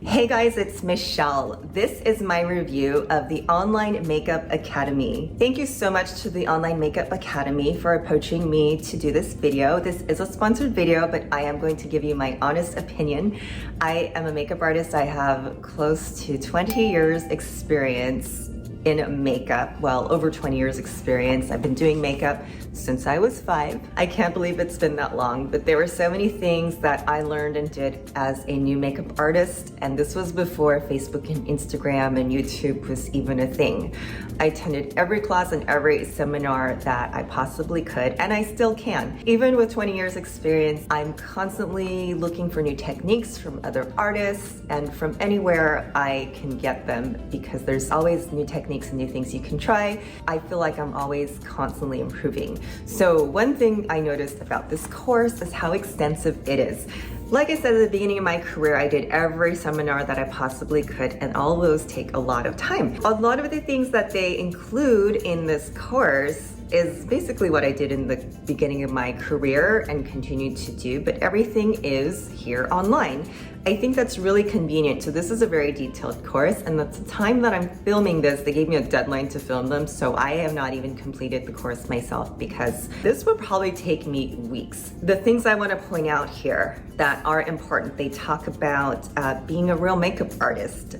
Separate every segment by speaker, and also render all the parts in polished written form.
Speaker 1: Hey guys, it's Michelle. This is my review of the Online Makeup Academy. Thank you so much to the Online Makeup Academy for approaching me to do this video. This is a sponsored video, but I am going to give you my honest opinion. I am a makeup artist. I have close to 20 years experience in makeup. Well, over 20 years experience. I've been doing makeup since I was 5. I can't believe it's been that long, but there were so many things that I learned and did as a new makeup artist, and this was before Facebook and Instagram and YouTube was even a thing. I attended every class and every seminar that I possibly could, and I still can. Even with 20 years experience, I'm constantly looking for new techniques from other artists and from anywhere I can get them, because there's always new techniques and new things you can try. I feel like I'm always constantly improving. So one thing I noticed about this course is how extensive it is. Like I said at the beginning of my career, I did every seminar that I possibly could, and all of those take a lot of time. A lot of the things that they include in this course is basically what I did in the beginning of my career and continue to do, but everything is here online. I think that's really convenient. So this is a very detailed course, and at the time that I'm filming this, they gave me a deadline to film them, so I have not even completed the course myself because this would probably take me weeks. The things I want to point out here that are important, they talk about being a real makeup artist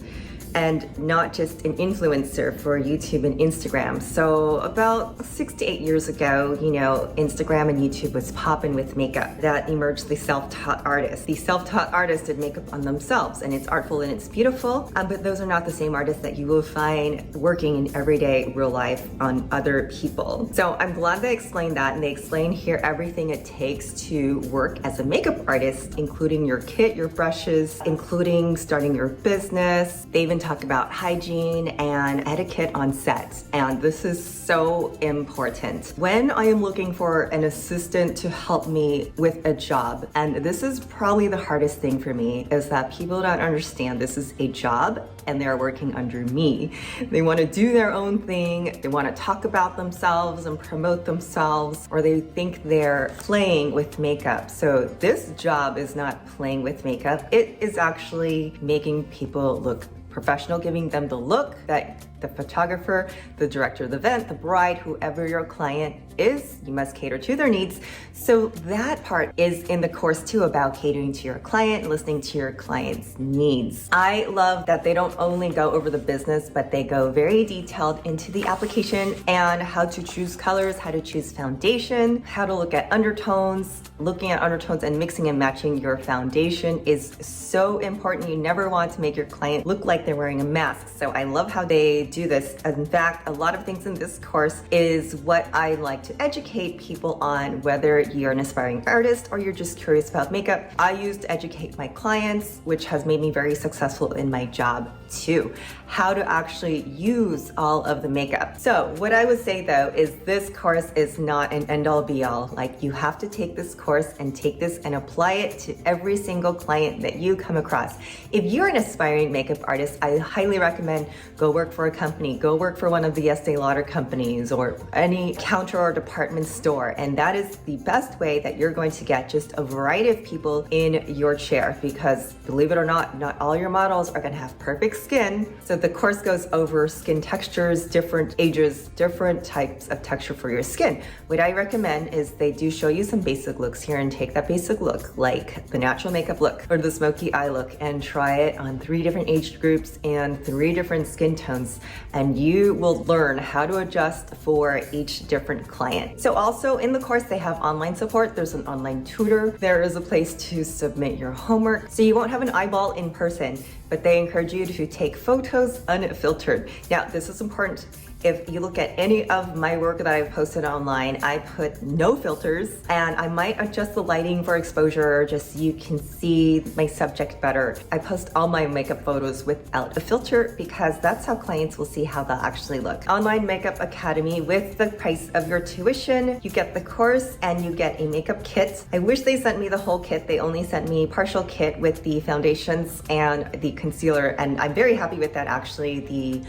Speaker 1: and not just an influencer for YouTube and Instagram. So about 6 to 8 years ago, you know, Instagram and YouTube was popping with makeup. That emerged the self-taught artist. The self-taught artists did makeup on themselves, and it's artful and it's beautiful, but those are not the same artists that you will find working in everyday real life on other people. So I'm glad they explained that, and they explain here everything it takes to work as a makeup artist, including your kit, your brushes, including starting your business. They even talk about hygiene and etiquette on set, and this is so important. When I am looking for an assistant to help me with a job, and this is probably the hardest thing for me, is that people don't understand this is a job and they're working under me. They want to do their own thing, they want to talk about themselves and promote themselves, or they think they're playing with makeup. So this job is not playing with makeup, it is actually making people look professional, giving them the look that the photographer, the director of the event, the bride, whoever your client is, you must cater to their needs. So that part is in the course too, about catering to your client, listening to your client's needs. I love that they don't only go over the business, but they go very detailed into the application and how to choose colors, how to choose foundation, how to look at undertones. Looking at undertones and mixing and matching your foundation is so important. You never want to make your client look like they're wearing a mask. So I love how they do this. In fact, a lot of things in this course is what I like to educate people on, whether you're an aspiring artist or you're just curious about makeup. I use to educate my clients, which has made me very successful in my job too, how to actually use all of the makeup. So what I would say though is this course is not an end-all be-all. Like, you have to take this course and take this and apply it to every single client that you come across. If you're an aspiring makeup artist, I highly recommend go work for a company, go work for one of the Estee Lauder companies or any counter or department store, and that is the best way that you're going to get just a variety of people in your chair, because believe it or not all your models are going to have perfect skin. So the course goes over skin textures, different ages, different types of texture for your skin. What I recommend is they do show you some basic looks here, and take that basic look, like the natural makeup look or the smoky eye look, and try it on 3 different age groups and 3 different skin tones, and you will learn how to adjust for each different client. So also in the course, they have online support. There's an online tutor. There is a place to submit your homework. So you won't have an eyeball in person, but they encourage you to take photos unfiltered. Now, this is important. If you look at any of my work that I've posted online, I put no filters, and I might adjust the lighting for exposure just so you can see my subject better. I post all my makeup photos without a filter because that's how clients will see how they'll actually look. Online Makeup Academy, with the price of your tuition, you get the course and you get a makeup kit. I wish they sent me the whole kit. They only sent me partial kit with the foundations and the concealer, and I'm very happy with that actually. The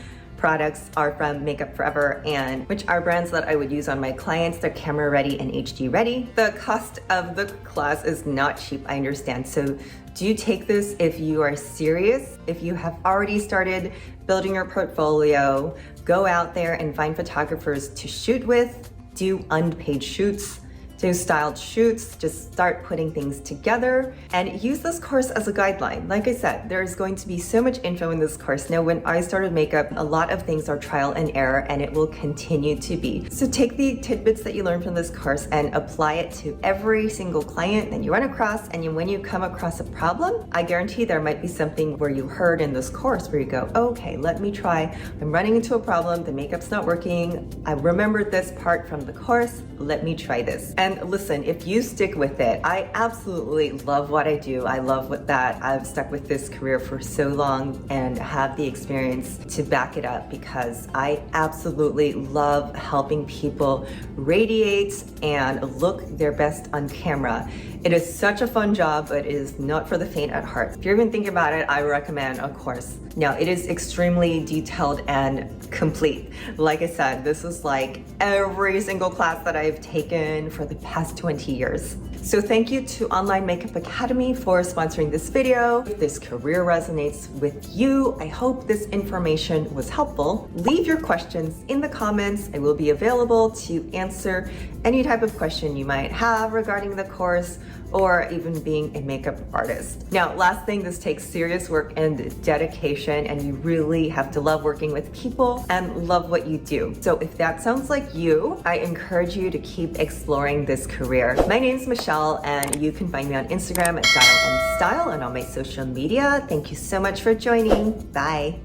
Speaker 1: products are from Makeup Forever, and which are brands that I would use on my clients. They're camera ready and HD ready. The cost of the class is not cheap, I understand. So do take this if you are serious. If you have already started building your portfolio, go out there and find photographers to shoot with, do unpaid shoots, do styled shoots, just start putting things together and use this course as a guideline. Like I said, there's going to be so much info in this course. Now, when I started makeup, a lot of things are trial and error, and it will continue to be. So take the tidbits that you learn from this course and apply it to every single client that you run across. And when you come across a problem, I guarantee there might be something where you heard in this course where you go, okay, let me try. I'm running into a problem, the makeup's not working. I remembered this part from the course, let me try this. And listen, if you stick with it, I absolutely love what I do. I love that I've stuck with this career for so long and have the experience to back it up, because I absolutely love helping people radiate and look their best on camera. It is such a fun job, but it is not for the faint at heart. If you're even thinking about it, I recommend a course. Now, it is extremely detailed and complete. Like I said, this is like every single class that I've taken for the past 20 years. So thank you to Online Makeup Academy for sponsoring this video. If this career resonates with you, I hope this information was helpful. Leave your questions in the comments. I will be available to answer any type of question you might have regarding the course or even being a makeup artist. Now, last thing, this takes serious work and dedication, and you really have to love working with people and love what you do. So if that sounds like you, I encourage you to keep exploring this career. My name is Michelle, and you can find me on Instagram at DIALMSTYLE and on my social media. Thank you so much for joining. Bye.